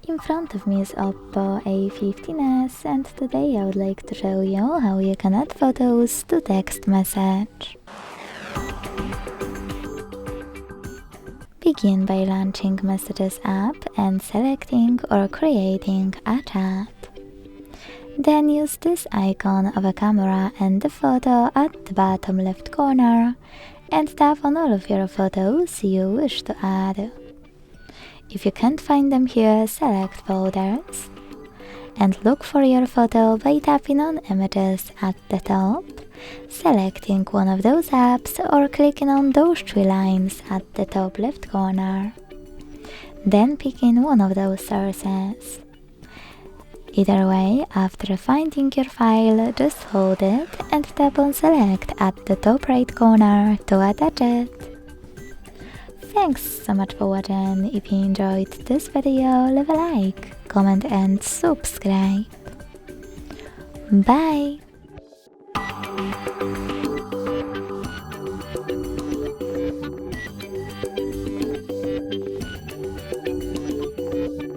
In front of me is OPPO A15s, and today I would like to show you how you can add photos to text message. Begin by launching Messages app and selecting or creating a chat. Then use this icon of a camera and the photo at the bottom left corner and tap on all of your photos you wish to add. If you can't find them here, select Folders and look for your photo by tapping on Images at the top, selecting one of those apps or clicking on those three lines at the top left corner. Then picking one of those sources. Either way, after finding your file, just hold it and tap on Select at the top right corner to attach it. Thanks so much for watching. If you enjoyed this video, leave a like, comment and subscribe. Bye!